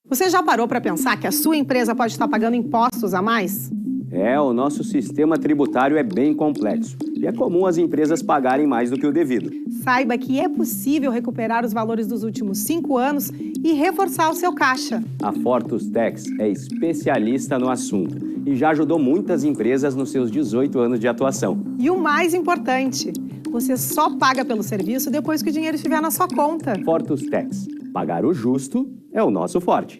Você já parou para pensar que a sua empresa pode estar pagando impostos a mais? O nosso sistema tributário é bem complexo e é comum as empresas pagarem mais do que o devido. Saiba que é possível recuperar os valores dos últimos 5 anos e reforçar o seu caixa. A Fortus Tax é especialista no assunto e já ajudou muitas empresas nos seus 18 anos de atuação. E o mais importante, você só paga pelo serviço depois que o dinheiro estiver na sua conta. Fortus Tax. Pagar o justo é o nosso forte.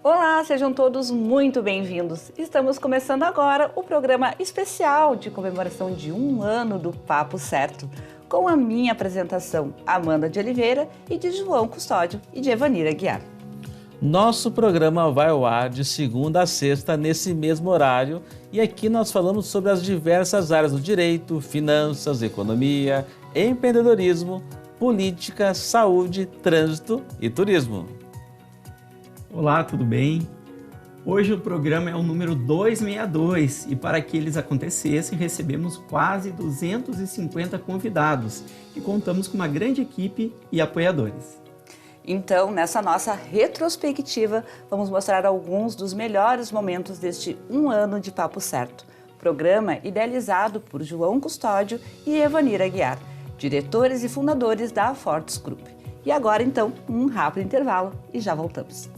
Olá, sejam todos muito bem-vindos. Estamos começando agora o programa especial de comemoração de 1 ano do Papo Certo, com a minha apresentação, Amanda de Oliveira, e de João Custódio e de Evanira Guiar. Nosso programa vai ao ar de segunda a sexta nesse mesmo horário e aqui nós falamos sobre as diversas áreas do direito, finanças, economia, empreendedorismo, política, saúde, trânsito e turismo. Olá, tudo bem? Hoje o programa é o número 262 e para que eles acontecessem recebemos quase 250 convidados e contamos com uma grande equipe e apoiadores. Então, nessa nossa retrospectiva, vamos mostrar alguns dos melhores momentos deste 1 ano de Papo Certo. Programa idealizado por João Custódio e Evanira Guiar, diretores e fundadores da Fortus Group. E agora, então, um rápido intervalo e já voltamos.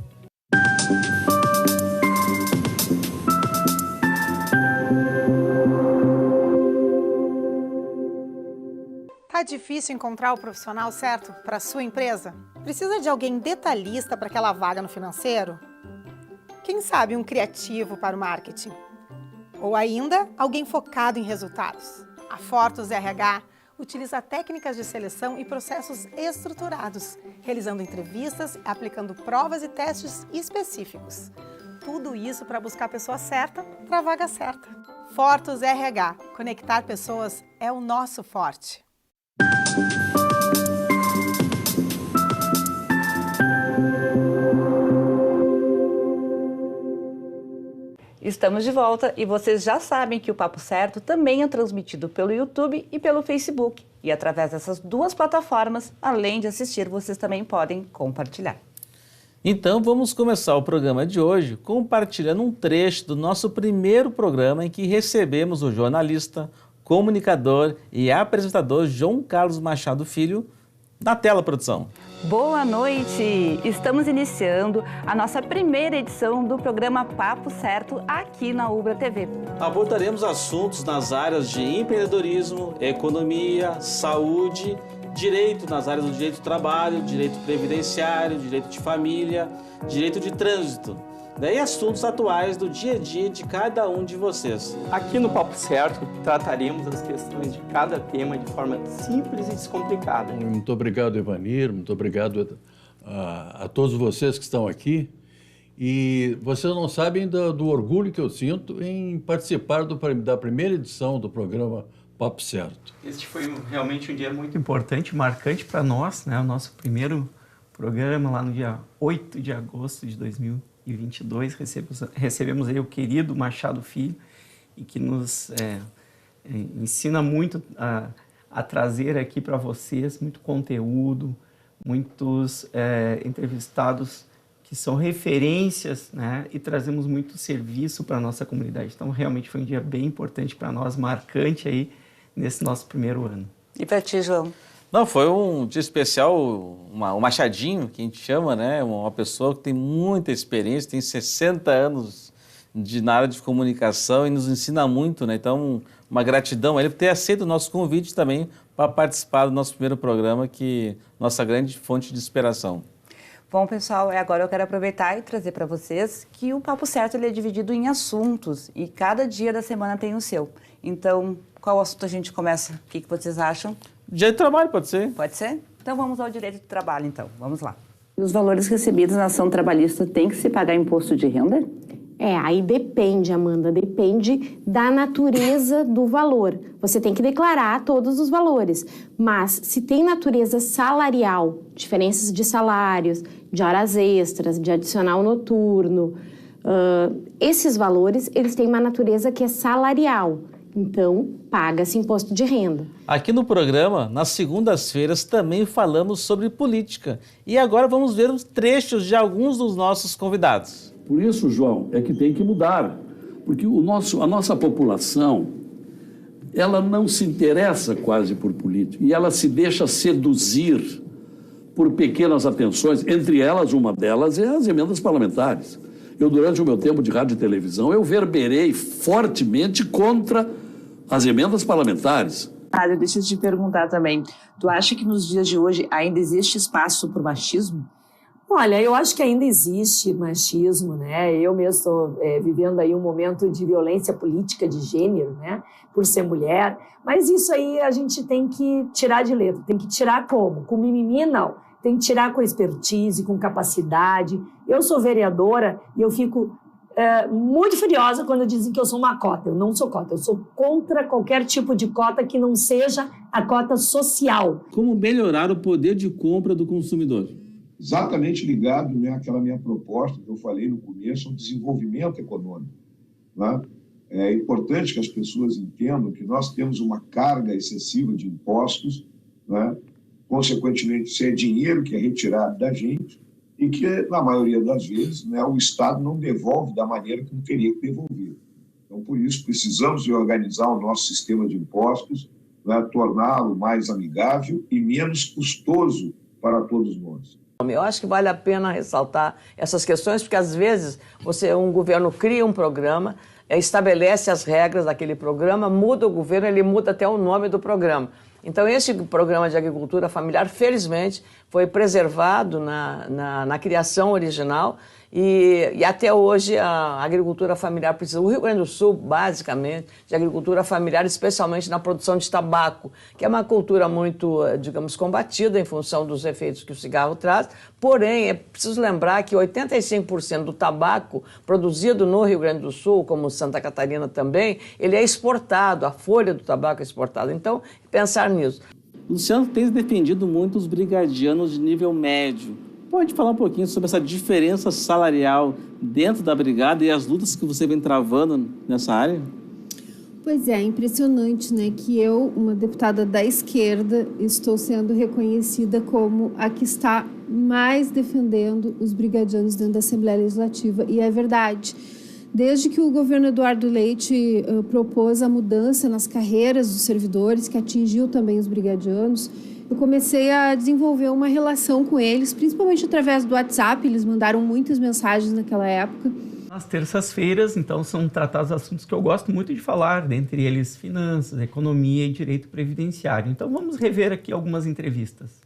Tá difícil encontrar o profissional certo para a sua empresa? Precisa de alguém detalhista para aquela vaga no financeiro? Quem sabe um criativo para o marketing? Ou ainda, alguém focado em resultados? A Fortus RH utiliza técnicas de seleção e processos estruturados, realizando entrevistas, aplicando provas e testes específicos. Tudo isso para buscar a pessoa certa para a vaga certa. Fortus RH. Conectar pessoas é o nosso forte. Estamos de volta e vocês já sabem que o Papo Certo também é transmitido pelo YouTube e pelo Facebook. E através dessas duas plataformas, além de assistir, vocês também podem compartilhar. Então vamos começar o programa de hoje compartilhando um trecho do nosso primeiro programa em que recebemos o jornalista, comunicador e apresentador João Carlos Machado Filho. Na tela, produção. Boa noite! Estamos iniciando a nossa primeira edição do programa Papo Certo aqui na Ubra TV. Abordaremos assuntos nas áreas de empreendedorismo, economia, saúde, direito nas áreas do direito do trabalho, direito previdenciário, direito de família, direito de trânsito. E assuntos atuais do dia a dia de cada um de vocês. Aqui no Papo Certo trataremos as questões de cada tema de forma simples e descomplicada. Muito obrigado, Evanir, muito obrigado a todos vocês que estão aqui. E vocês não sabem do orgulho que eu sinto em participar da primeira edição do programa Papo Certo. Este foi realmente um dia muito importante, marcante para nós, né? O nosso primeiro programa lá no dia 8 de agosto de 2022, recebemos aí o querido Machado Filho e que nos ensina muito a trazer aqui para vocês muito conteúdo, muitos entrevistados que são referências, né? E trazemos muito serviço para a nossa comunidade. Então, realmente foi um dia bem importante para nós, marcante aí nesse nosso primeiro ano. E para ti, João? Não, foi um dia especial, o Machadinho, que a gente chama, né? Uma pessoa que tem muita experiência, tem 60 anos na área de comunicação e nos ensina muito, né? Então, uma gratidão a ele por ter aceito o nosso convite também para participar do nosso primeiro programa, que nossa grande fonte de inspiração. Bom, pessoal, agora eu quero aproveitar e trazer para vocês que o Papo Certo ele é dividido em assuntos e cada dia da semana tem o seu. Então, qual assunto a gente começa? O que vocês acham? Direito do trabalho, pode ser? Pode ser? Então vamos ao direito do trabalho, então. Vamos lá. Os valores recebidos na ação trabalhista têm que se pagar imposto de renda? Aí depende, Amanda, depende da natureza do valor. Você tem que declarar todos os valores, mas se tem natureza salarial, diferenças de salários, de horas extras, de adicional noturno, esses valores, eles têm uma natureza que é salarial. Então, paga-se imposto de renda. Aqui no programa, nas segundas-feiras, também falamos sobre política. E agora vamos ver os trechos de alguns dos nossos convidados. Por isso, João, é que tem que mudar. Porque a nossa população, ela não se interessa quase por política. E ela se deixa seduzir por pequenas atenções. Entre elas, uma delas é as emendas parlamentares. Eu, durante o meu tempo de rádio e televisão, eu verberei fortemente contra as emendas parlamentares. Deixa eu te perguntar também, tu acha que nos dias de hoje ainda existe espaço para o machismo? Olha, eu acho que ainda existe machismo, né? Eu mesmo estou vivendo aí um momento de violência política de gênero, né? Por ser mulher. Mas isso aí a gente tem que tirar de letra. Tem que tirar como? Com mimimi, não. Tem que tirar com expertise, com capacidade. Eu sou vereadora e eu fico muito furiosa quando dizem que eu sou uma cota. Eu não sou cota. Eu sou contra qualquer tipo de cota que não seja a cota social. Como melhorar o poder de compra do consumidor? Exatamente ligado, né, àquela minha proposta que eu falei no começo, o desenvolvimento econômico. Né? É importante que as pessoas entendam que nós temos uma carga excessiva de impostos, né? Consequentemente, isso é dinheiro que é retirado da gente e que, na maioria das vezes, né, o Estado não devolve da maneira como teria que devolver. Então, por isso, precisamos reorganizar o nosso sistema de impostos, né, torná-lo mais amigável e menos custoso para todos nós. Eu acho que vale a pena ressaltar essas questões, porque às vezes um governo cria um programa, estabelece as regras daquele programa, muda o governo, ele muda até o nome do programa. Então, esse programa de agricultura familiar, felizmente, foi preservado na criação original e até hoje a agricultura familiar precisa. O Rio Grande do Sul, basicamente, de agricultura familiar, especialmente na produção de tabaco, que é uma cultura muito, digamos, combatida em função dos efeitos que o cigarro traz. Porém, é preciso lembrar que 85% do tabaco produzido no Rio Grande do Sul, como Santa Catarina também, ele é exportado, a folha do tabaco é exportada. Então, pensar nisso. Luciano tem defendido muito os brigadianos de nível médio. Pode falar um pouquinho sobre essa diferença salarial dentro da brigada e as lutas que você vem travando nessa área? Pois é impressionante, né, que eu, uma deputada da esquerda, estou sendo reconhecida como a que está mais defendendo os brigadianos dentro da Assembleia Legislativa, e é verdade. Desde que o governo Eduardo Leite propôs a mudança nas carreiras dos servidores, que atingiu também os brigadianos, eu comecei a desenvolver uma relação com eles, principalmente através do WhatsApp. Eles mandaram muitas mensagens naquela época. Nas terças-feiras, então, são tratados assuntos que eu gosto muito de falar, dentre eles finanças, economia e direito previdenciário. Então, vamos rever aqui algumas entrevistas.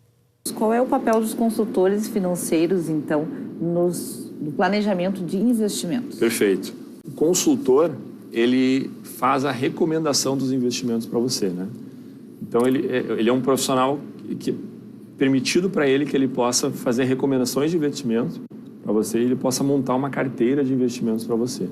Qual é o papel dos consultores financeiros, então, no planejamento de investimentos? Perfeito. O consultor, ele faz a recomendação dos investimentos para você, né? Então, ele é um profissional que permitido para ele que ele possa fazer recomendações de investimento para você e ele possa montar uma carteira de investimentos para você.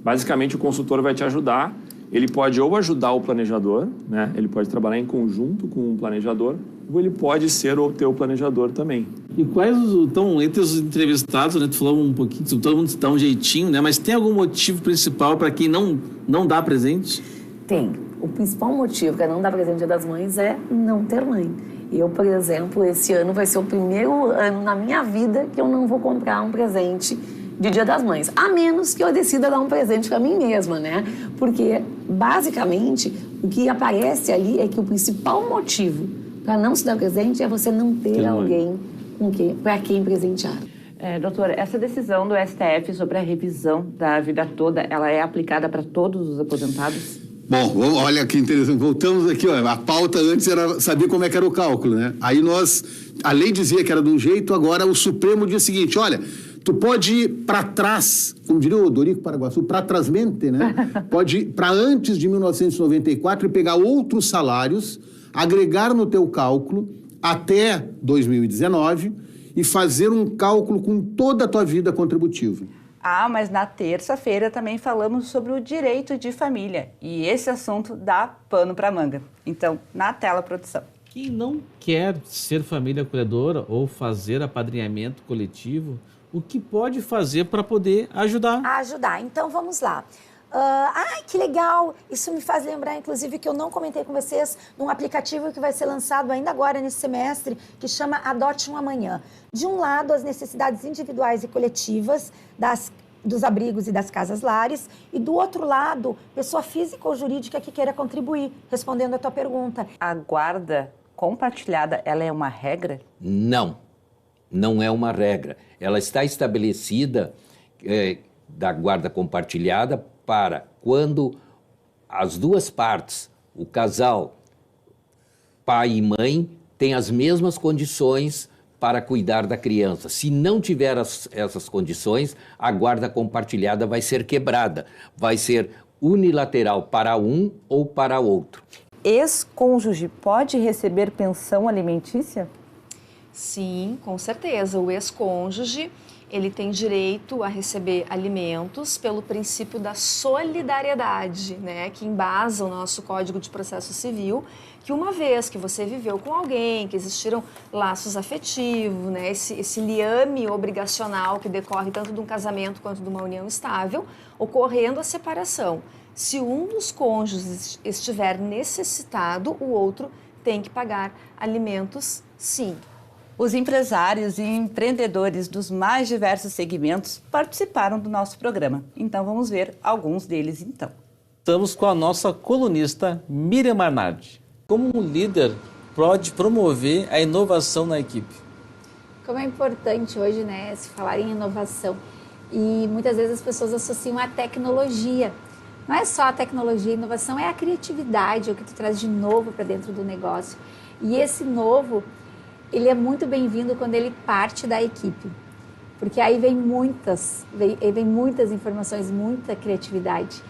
Basicamente, o consultor vai te ajudar. Ele pode ou ajudar o planejador, né? Ele pode trabalhar em conjunto com o planejador, ou ele pode ser o teu planejador também. E quais então, entre os entrevistados, né, tu falou um pouquinho, todo mundo dá um jeitinho, né? Mas tem algum motivo principal para quem não dá presente? Tem. O principal motivo para não dar presente Dia das Mães é não ter mãe. Eu, por exemplo, esse ano vai ser o primeiro ano na minha vida que eu não vou comprar um presente de Dia das Mães, a menos que eu decida dar um presente para mim mesma, né? Porque, basicamente, o que aparece ali é que o principal motivo para não se dar presente é você não ter alguém para quem presentear. Doutora, essa decisão do STF sobre a revisão da vida toda, ela é aplicada para todos os aposentados? Bom, olha que interessante. Voltamos aqui, ó. A pauta antes era saber como é que era o cálculo, né? Aí a lei dizia que era de um jeito, agora o Supremo diz o seguinte, olha, tu pode ir para trás, como diria o Dorico Paraguaçu, para trásmente, né? Pode ir para antes de 1994 e pegar outros salários, agregar no teu cálculo até 2019 e fazer um cálculo com toda a tua vida contributiva. Mas na terça-feira também falamos sobre o direito de família. E esse assunto dá pano para manga. Então, na tela, produção. Quem não quer ser família acolhedora ou fazer apadrinhamento coletivo, o que pode fazer para poder ajudar? Ajudar. Então, vamos lá. Que legal! Isso me faz lembrar, inclusive, que eu não comentei com vocês, num aplicativo que vai ser lançado ainda agora, nesse semestre, que chama Adote um Amanhã. De um lado, as necessidades individuais e coletivas dos abrigos e das casas-lares, e do outro lado, pessoa física ou jurídica que queira contribuir, respondendo a tua pergunta. A guarda compartilhada, ela é uma regra? Não, não é uma regra. Ela está estabelecida da guarda compartilhada para quando as duas partes, o casal, pai e mãe, têm as mesmas condições para cuidar da criança. Se não tiver essas condições, a guarda compartilhada vai ser quebrada, vai ser unilateral para um ou para outro. Ex-cônjuge pode receber pensão alimentícia? Sim, com certeza. O ex-cônjuge, ele tem direito a receber alimentos pelo princípio da solidariedade, né, que embasa o nosso Código de Processo Civil, que uma vez que você viveu com alguém, que existiram laços afetivos, né, esse liame obrigacional que decorre tanto de um casamento quanto de uma união estável, ocorrendo a separação. Se um dos cônjuges estiver necessitado, o outro tem que pagar alimentos, sim. Os empresários e empreendedores dos mais diversos segmentos participaram do nosso programa. Então vamos ver alguns deles então. Estamos com a nossa colunista Miriam Arnardi. Como um líder pode promover a inovação na equipe? Como é importante hoje, né, se falar em inovação. E muitas vezes as pessoas associam a tecnologia. Não é só a tecnologia, a inovação é a criatividade, é o que tu traz de novo para dentro do negócio. E esse novo, ele é muito bem-vindo quando ele parte da equipe, porque aí vem muitas informações, muita criatividade.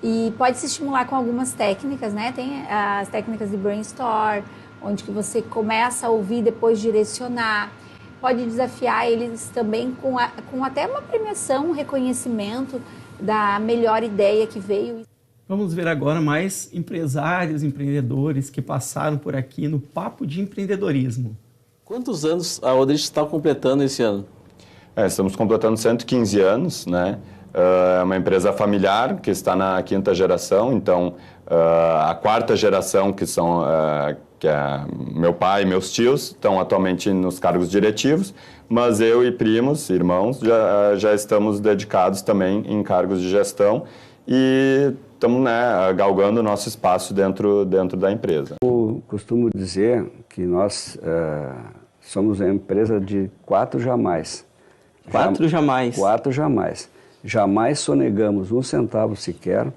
E pode se estimular com algumas técnicas, né? Tem as técnicas de brainstorm, onde que você começa a ouvir, depois direcionar. Pode desafiar eles também com até uma premiação, um reconhecimento da melhor ideia que veio. Vamos ver agora mais empresários, empreendedores que passaram por aqui no Papo de Empreendedorismo. Quantos anos a Odrich está completando esse ano? Estamos completando 115 anos, né? É uma empresa familiar que está na 5ª geração, então a 4ª geração, que é meu pai e meus tios, estão atualmente nos cargos diretivos, mas eu e primos, irmãos, já estamos dedicados também em cargos de gestão e estamos, né, galgando o nosso espaço dentro da empresa. Eu costumo dizer que nós somos uma empresa de 4 jamais. 4 jamais? 4 jamais. Jamais sonegamos um centavo sequer,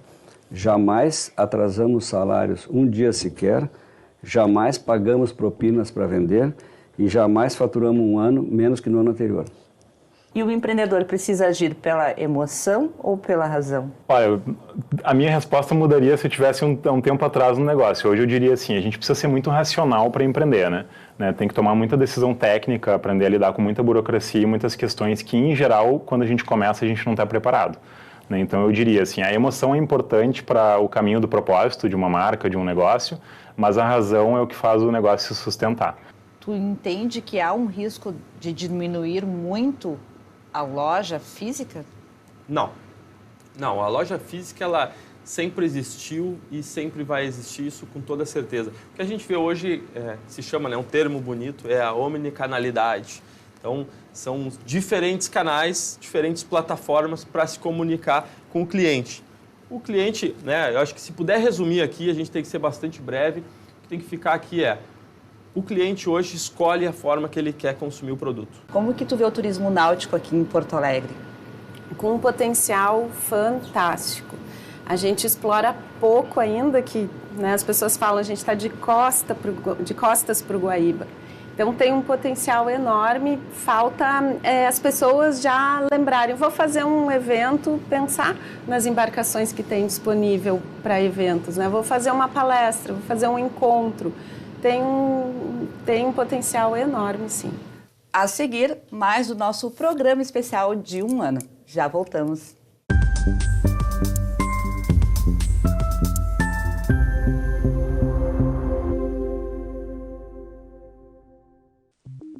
jamais atrasamos salários um dia sequer, jamais pagamos propinas para vender e jamais faturamos um ano menos que no ano anterior. E o empreendedor precisa agir pela emoção ou pela razão? Olha, a minha resposta mudaria se eu tivesse um tempo atrás no negócio. Hoje eu diria assim, a gente precisa ser muito racional para empreender, né? Tem que tomar muita decisão técnica, aprender a lidar com muita burocracia e muitas questões que, em geral, quando a gente começa, a gente não está preparado. Então eu diria assim, a emoção é importante para o caminho do propósito de uma marca, de um negócio, mas a razão é o que faz o negócio se sustentar. Tu entende que há um risco de diminuir muito a loja física? Não. Não, a loja física, ela sempre existiu e sempre vai existir, isso com toda certeza. O que a gente vê hoje, se chama, né, um termo bonito, é a omnicanalidade. Então, são diferentes canais, diferentes plataformas para se comunicar com o cliente. O cliente, né, eu acho que se puder resumir aqui, a gente tem que ser bastante breve, o que tem que ficar aqui o cliente hoje escolhe a forma que ele quer consumir o produto. Como que tu vê o turismo náutico aqui em Porto Alegre? Com um potencial fantástico. A gente explora pouco ainda, que, né, as pessoas falam, a gente está de costas para o Guaíba. Então tem um potencial enorme, falta as pessoas já lembrarem. Vou fazer um evento, pensar nas embarcações que tem disponível para eventos, né? Vou fazer uma palestra, vou fazer um encontro. Tem um potencial enorme, sim. A seguir, mais do nosso programa especial de 1 ano. Já voltamos.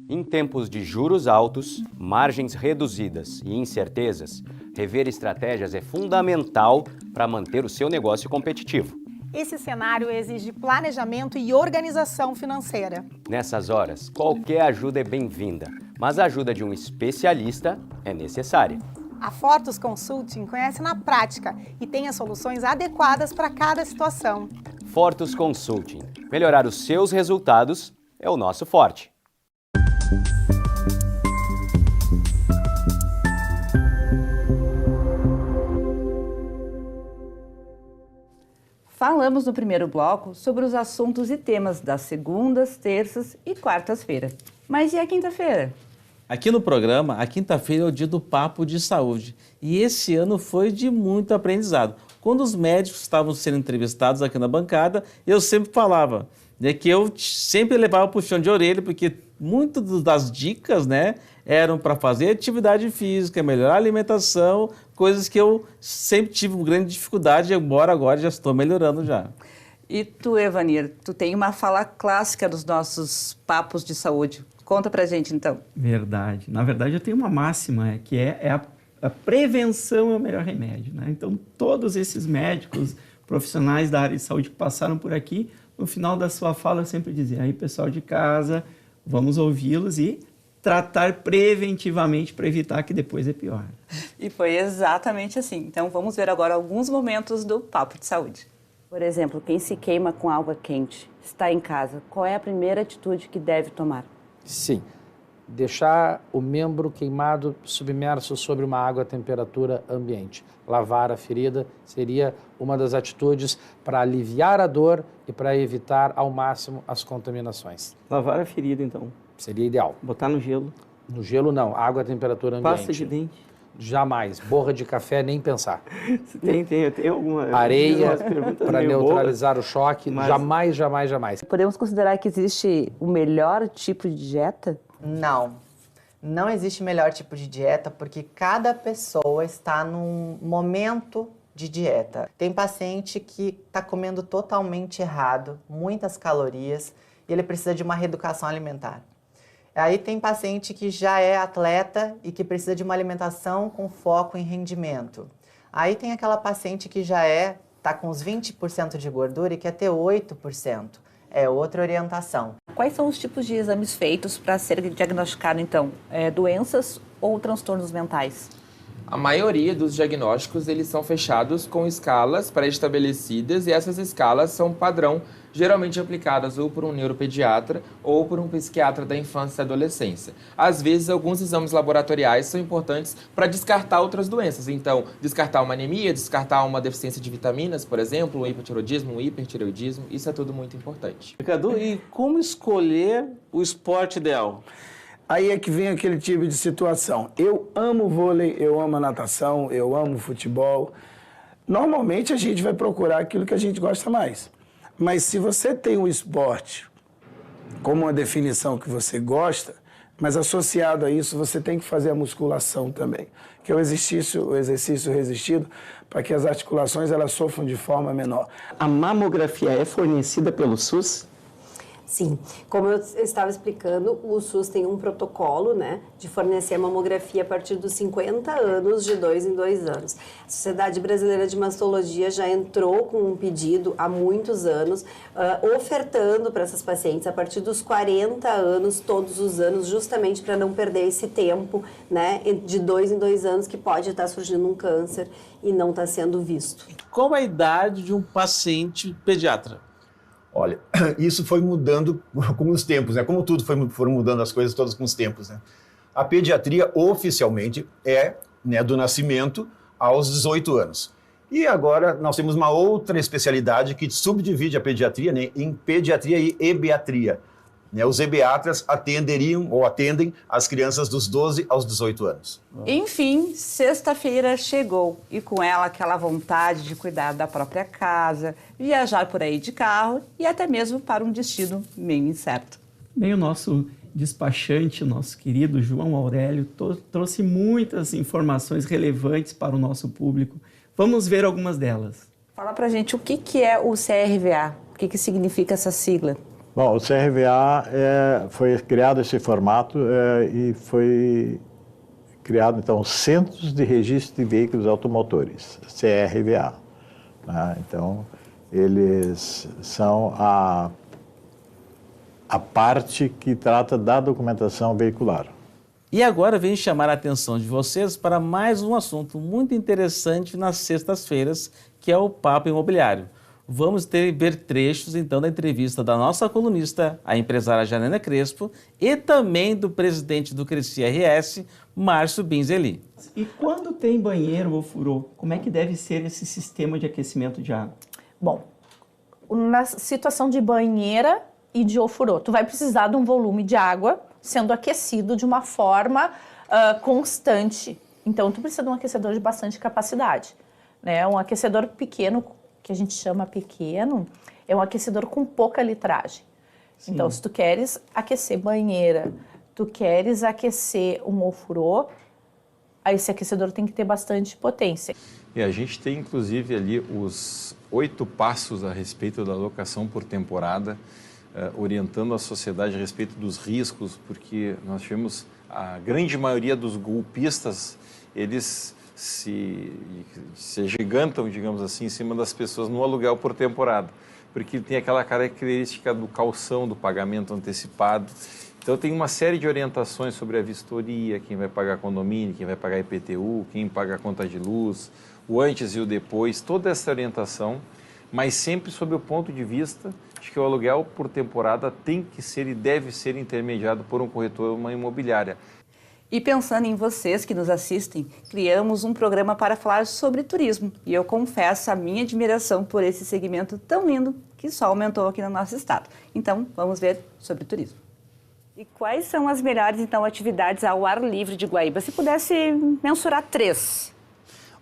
Em tempos de juros altos, margens reduzidas e incertezas, rever estratégias é fundamental para manter o seu negócio competitivo. Esse cenário exige planejamento e organização financeira. Nessas horas, qualquer ajuda é bem-vinda, mas a ajuda de um especialista é necessária. A Fortus Consulting conhece na prática e tem as soluções adequadas para cada situação. Fortus Consulting. Melhorar os seus resultados é o nosso forte. Falamos no primeiro bloco sobre os assuntos e temas das segundas, terças e quartas-feiras. Mas e a quinta-feira? Aqui no programa, a quinta-feira é o dia do Papo de Saúde. E esse ano foi de muito aprendizado. Quando os médicos estavam sendo entrevistados aqui na bancada, eu sempre falava que eu sempre levava o puxão de orelha, porque muitas das dicas, né, eram para fazer atividade física, melhorar a alimentação, coisas que eu sempre tive uma grande dificuldade, embora agora já estou melhorando já. E tu, Evanir, tu tem uma fala clássica dos nossos papos de saúde. Conta pra gente, então. Verdade. Na verdade, eu tenho uma máxima, que é a prevenção é o melhor remédio, né? Então, todos esses médicos, profissionais da área de saúde que passaram por aqui, no final da sua fala, eu sempre dizia, aí, pessoal de casa, vamos ouvi-los e tratar preventivamente para evitar que depois é pior. E foi exatamente assim. Então, vamos ver agora alguns momentos do Papo de Saúde. Por exemplo, quem se queima com água quente, está em casa, qual é a primeira atitude que deve tomar? Sim, deixar o membro queimado submerso sobre uma água a temperatura ambiente. Lavar a ferida seria uma das atitudes para aliviar a dor e para evitar ao máximo as contaminações. Lavar a ferida, então? Seria ideal. Botar no gelo? No gelo não, água a temperatura ambiente. Pasta de dente? Jamais. Borra de café, nem pensar. Tem alguma... Areia para neutralizar o choque, mas... jamais, jamais, jamais. Podemos considerar que existe o melhor tipo de dieta? Não. Não existe melhor tipo de dieta porque cada pessoa está num momento de dieta. Tem paciente que está comendo totalmente errado, muitas calorias, e ele precisa de uma reeducação alimentar. Aí tem paciente que já é atleta e que precisa de uma alimentação com foco em rendimento. Aí tem aquela paciente que já está com uns 20% de gordura e quer ter 8%. É outra orientação. Quais são os tipos de exames feitos para ser diagnosticado, então? Doenças ou transtornos mentais? A maioria dos diagnósticos eles são fechados com escalas pré-estabelecidas e essas escalas são padrão, geralmente aplicadas ou por um neuropediatra ou por um psiquiatra da infância e adolescência. Às vezes, alguns exames laboratoriais são importantes para descartar outras doenças. Então, descartar uma anemia, descartar uma deficiência de vitaminas, por exemplo, um hipotiroidismo, um hipertiroidismo, isso é tudo muito importante. Cadu, e como escolher o esporte ideal? Aí é que vem aquele tipo de situação. Eu amo vôlei, eu amo a natação, eu amo futebol. Normalmente a gente vai procurar aquilo que a gente gosta mais. Mas se você tem um esporte como uma definição que você gosta, mas associado a isso você tem que fazer a musculação também, que é o exercício resistido para que as articulações elas sofram de forma menor. A mamografia é fornecida pelo SUS? Sim, como eu estava explicando, o SUS tem um protocolo, né, de fornecer a mamografia a partir dos 50 anos, de 2 em 2 anos. A Sociedade Brasileira de Mastologia já entrou com um pedido há muitos anos, ofertando para essas pacientes a partir dos 40 anos, todos os anos, justamente para não perder esse tempo, né, de 2 em 2 anos que pode estar surgindo um câncer e não está sendo visto. Qual a idade de um paciente pediatra? Olha, isso foi mudando com os tempos, né? Como tudo foram mudando as coisas todas com os tempos, né? A pediatria oficialmente é, né, do nascimento aos 18 anos. E agora nós temos uma outra especialidade que subdivide a pediatria, né, em pediatria e ebiatria. Né? Os ebiatras atendem as crianças dos 12 aos 18 anos. Enfim, sexta-feira chegou e com ela aquela vontade de cuidar da própria casa, viajar por aí de carro e até mesmo para um destino meio incerto. Bem, o nosso despachante, o nosso querido João Aurélio, trouxe muitas informações relevantes para o nosso público. Vamos ver algumas delas. Fala pra gente o que é o CRVA, o que significa essa sigla? Bom, o CRVA foi criado esse formato e foi criado, então, Centros de Registro de Veículos Automotores, CRVA. Né? Então, eles são a parte que trata da documentação veicular. E agora venho chamar a atenção de vocês para mais um assunto muito interessante nas sextas-feiras, que é o Papo Imobiliário. Vamos ver trechos, então, da entrevista da nossa colunista, a empresária Janaína Crespo, e também do presidente do Cresci RS, Márcio Binzeli. E quando tem banheiro ou furô, como é que deve ser esse sistema de aquecimento de água? Bom, na situação de banheira e de ofurô, tu vai precisar de um volume de água sendo aquecido de uma forma constante. Então, tu precisa de um aquecedor de bastante capacidade, né? Um aquecedor pequeno, que a gente chama pequeno, é um aquecedor com pouca litragem. Sim. Então, se tu queres aquecer banheira, tu queres aquecer um ofurô, aí esse aquecedor tem que ter bastante potência. E a gente tem, inclusive, ali os 8 passos a respeito da locação por temporada, orientando a sociedade a respeito dos riscos, porque nós tivemos a grande maioria dos golpistas, eles se agigantam, digamos assim, em cima das pessoas no aluguel por temporada, porque tem aquela característica do calção, do pagamento antecipado. Então tem uma série de orientações sobre a vistoria, quem vai pagar condomínio, quem vai pagar IPTU, quem paga a conta de luz, o antes e o depois, toda essa orientação, mas sempre sob o ponto de vista de que o aluguel por temporada tem que ser e deve ser intermediado por um corretor ou uma imobiliária. E pensando em vocês que nos assistem, criamos um programa para falar sobre turismo. E eu confesso a minha admiração por esse segmento tão lindo que só aumentou aqui no nosso estado. Então, vamos ver sobre turismo. E quais são as melhores, então, atividades ao ar livre de Guaíba? Se pudesse mensurar 3.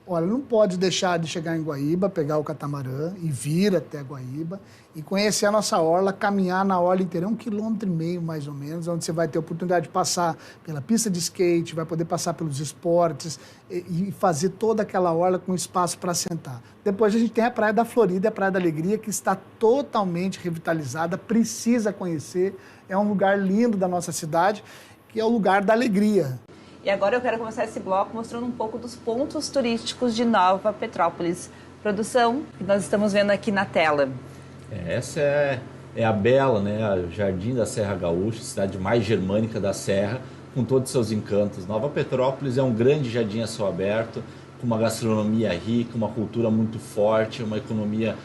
Olha, não pode deixar de chegar em Guaíba, pegar o catamarã e vir até Guaíba e conhecer a nossa orla, caminhar na orla inteira, 1,5 km mais ou menos, onde você vai ter a oportunidade de passar pela pista de skate, vai poder passar pelos esportes e fazer toda aquela orla com espaço para sentar. Depois a gente tem a Praia da Florida e a Praia da Alegria, que está totalmente revitalizada, precisa conhecer, é um lugar lindo da nossa cidade, que é o lugar da alegria. E agora eu quero começar esse bloco mostrando um pouco dos pontos turísticos de Nova Petrópolis. Produção, que nós estamos vendo aqui na tela. Essa é a bela, né, o Jardim da Serra Gaúcha, cidade mais germânica da Serra, com todos os seus encantos. Nova Petrópolis é um grande jardim a céu aberto, com uma gastronomia rica, uma cultura muito forte, uma economia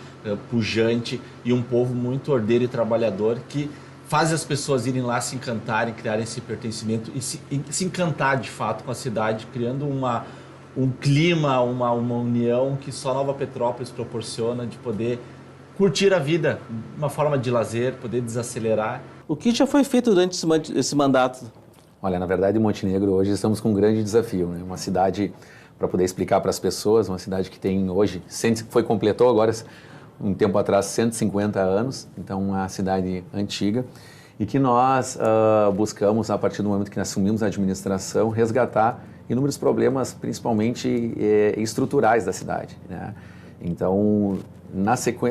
pujante e um povo muito ordeiro e trabalhador que faz as pessoas irem lá se encantarem, criarem esse pertencimento e se encantar de fato com a cidade, criando um clima, uma união que só Nova Petrópolis proporciona de poder curtir a vida, uma forma de lazer, poder desacelerar. O que já foi feito durante esse mandato? Olha, na verdade, em Montenegro hoje estamos com um grande desafio, né? Uma cidade, para poder explicar para as pessoas, uma cidade que tem hoje, completou agora um tempo atrás 150 anos, então uma cidade antiga, e que nós buscamos, a partir do momento que assumimos a administração, resgatar inúmeros problemas, principalmente estruturais da cidade, né? Então,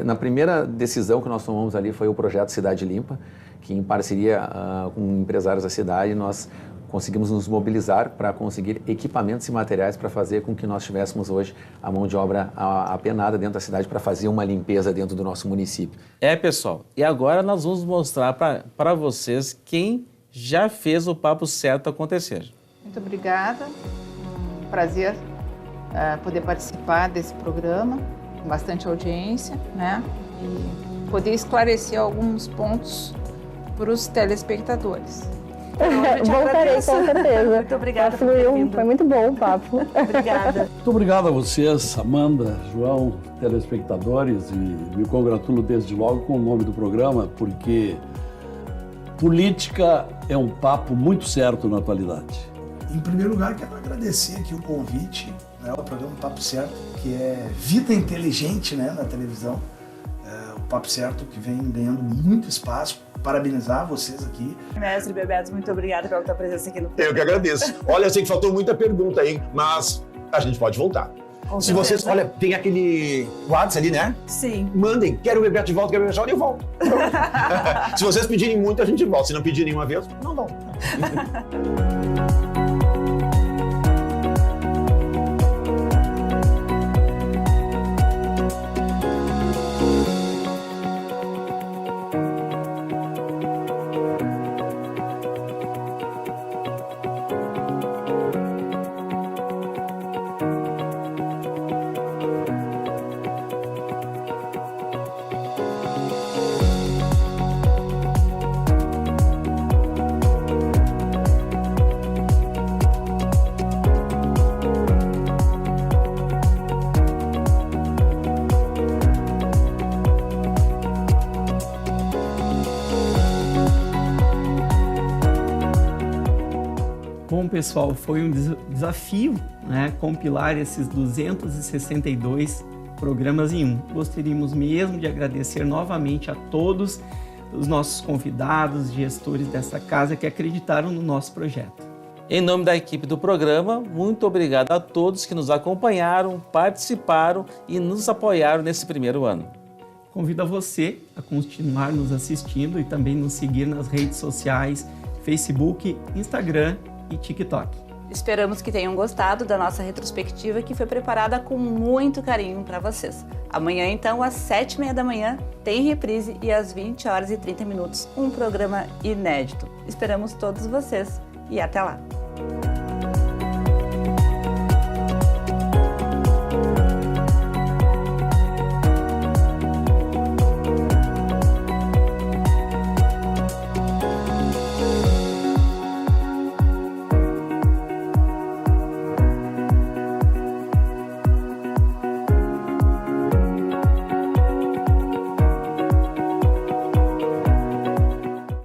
na primeira decisão que nós tomamos ali foi o projeto Cidade Limpa, que em parceria com empresários da cidade, nós conseguimos nos mobilizar para conseguir equipamentos e materiais para fazer com que nós tivéssemos hoje a mão de obra apenada dentro da cidade para fazer uma limpeza dentro do nosso município. Pessoal, e agora nós vamos mostrar para vocês quem já fez o Papo Certo acontecer. Muito obrigada, um prazer poder participar desse programa, com bastante audiência, né? E poder esclarecer alguns pontos para os telespectadores. Voltarei, com certeza. Muito obrigada. Foi muito bom o papo. Obrigada. Muito obrigado a vocês, Amanda, João, telespectadores, e me congratulo desde logo com o nome do programa, porque política é um papo muito certo na atualidade. Em primeiro lugar, quero agradecer aqui o convite, né, ao programa Papo Certo, que é vida inteligente, né, na televisão. O Papo Certo que vem ganhando muito espaço. Parabenizar vocês aqui. Mestre Bebeto, muito obrigada pela tua presença aqui no programa. Eu que agradeço. Olha, eu sei que faltou muita pergunta, hein? Mas a gente pode voltar. Se vocês, olha, tem aquele WhatsApp ali, né? Sim. Mandem, quero o Bebeto de volta, quero o Bebeto de volta, eu volto. Se vocês pedirem muito, a gente volta. Se não pedirem uma vez, não volta. Bom, pessoal, foi um desafio, né, compilar esses 262 programas em um. Gostaríamos mesmo de agradecer novamente a todos os nossos convidados, gestores dessa casa que acreditaram no nosso projeto. Em nome da equipe do programa, muito obrigado a todos que nos acompanharam, participaram e nos apoiaram nesse primeiro ano. Convido a você a continuar nos assistindo e também nos seguir nas redes sociais, Facebook, Instagram e TikTok. Esperamos que tenham gostado da nossa retrospectiva, que foi preparada com muito carinho para vocês. Amanhã, então, às 7h30 da manhã, tem reprise e às 20h30, um programa inédito. Esperamos todos vocês e até lá!